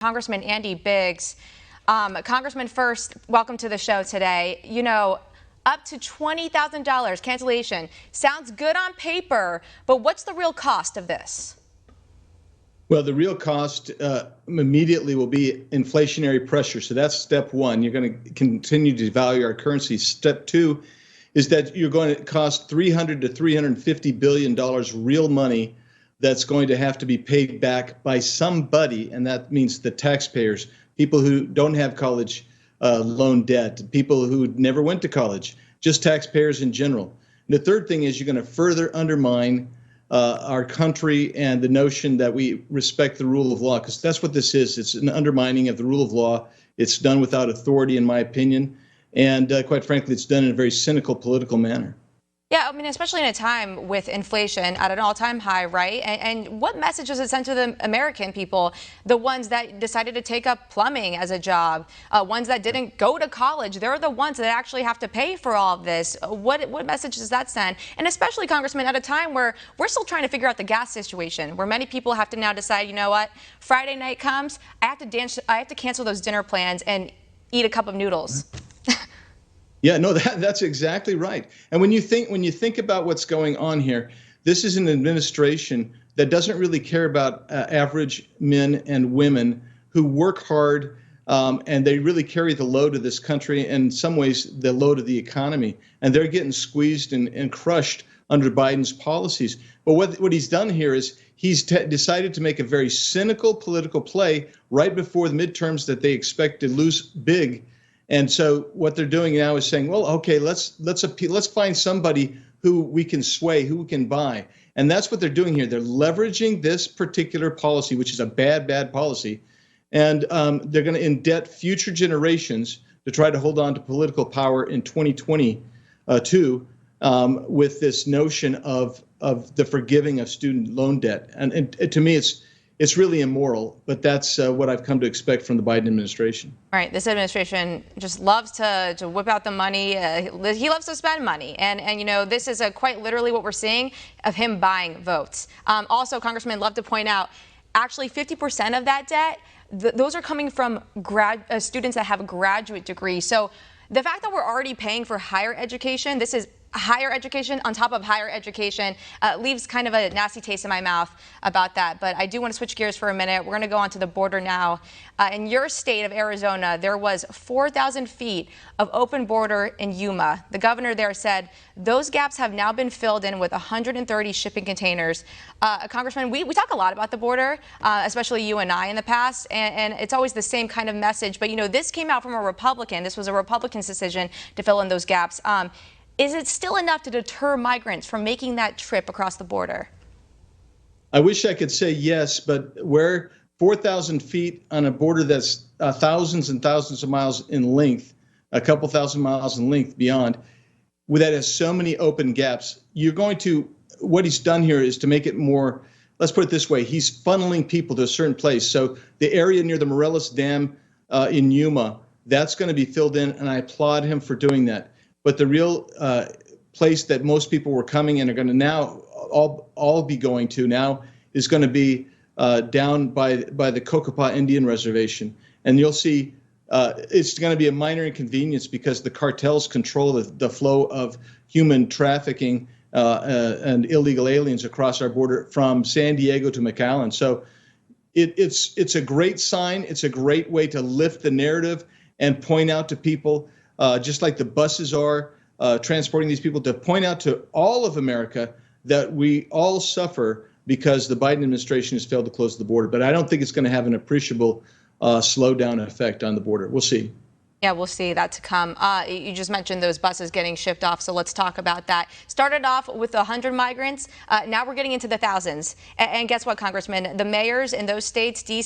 Congressman Andy Biggs. Congressman, first, welcome to the show today. You know, up to $20,000 cancellation sounds good on paper, but what's the real cost of this? Well, the real cost immediately will be inflationary pressure. So that's step one. You're going to continue to devalue our currency. Step two is that you're going to cost $300 to $350 billion real money that's going to have to be paid back by somebody, and that means the taxpayers, people who don't have college loan debt, people who never went to college, just taxpayers in general. And the third thing is you're going to further undermine our country and the notion that we respect the rule of law, because that's what this is. It's an undermining of the rule of law. It's done without authority, in my opinion. And quite frankly, it's done in a very cynical political manner. Yeah, I mean, especially in a time with inflation at an all-time high, right? And what message does it send to the American people, the ones that decided to take up plumbing as a job, ones that didn't go to college? They're the ones that actually have to pay for all of this. What message does that send? And especially, Congressman, at a time where we're still trying to figure out the gas situation, where many people have to now decide, you know what, Friday night comes, I have to cancel those dinner plans and eat a cup of noodles. Yeah, no, that's exactly right. And when you think about what's going on here, this is an administration that doesn't really care about average men and women who work hard, and they really carry the load of this country, and in some ways the load of the economy. And they're getting squeezed and crushed under Biden's policies. But what he's done here is he's decided to make a very cynical political play right before the midterms that they expect to lose big. And so what they're doing now is saying, well, okay, let's find somebody who we can sway, who we can buy. And that's what they're doing here. They're leveraging this particular policy, which is a bad policy. And they're going to indebt future generations to try to hold on to political power in 2022 with this notion of the forgiving of student loan debt. And to me, it's really immoral, but that's what I've come to expect from the Biden administration. All right, this administration just loves to whip out the money. He loves to spend money. And you know, this is quite literally what we're seeing of him buying votes. Also, Congressman, love to point out, actually 50% of that debt, those are coming from students that have a graduate degree. So the fact that we're already paying for higher education, this is higher education on top of higher education, leaves kind of a nasty taste in my mouth about that. But I do want to switch gears for a minute. We're going to go on to the border now. In your state of Arizona, there was 4,000 feet of open border in Yuma. The governor there said those gaps have now been filled in with 130 shipping containers. Congressman, we talk a lot about the border, especially you and I in the past, and it's always the same kind of message. But, you know, this came out from a Republican. This was a Republican's decision to fill in those gaps. Is it still enough to deter migrants from making that trip across the border? I wish I could say yes, but we're 4,000 feet on a border that's thousands and thousands of miles in length, a couple thousand miles in length beyond, that has so many open gaps. What he's done here is to make it more, let's put it this way, he's funneling people to a certain place. So the area near the Morelos Dam in Yuma, that's going to be filled in, and I applaud him for doing that. But the real place that most people were coming and are going to now all be going to now is going to be down by the Cocopah Indian Reservation. And you'll see it's going to be a minor inconvenience because the cartels control the flow of human trafficking and illegal aliens across our border from San Diego to McAllen. So it's a great sign. It's a great way to lift the narrative and point out to people, just like the buses are transporting these people, to point out to all of America that we all suffer because the Biden administration has failed to close the border. But I don't think it's going to have an appreciable slowdown effect on the border. We'll see. Yeah, we'll see that to come. You just mentioned those buses getting shipped off, so let's talk about that. Started off with 100 migrants. Now we're getting into the thousands. And guess what, Congressman? The mayors in those states, D.C.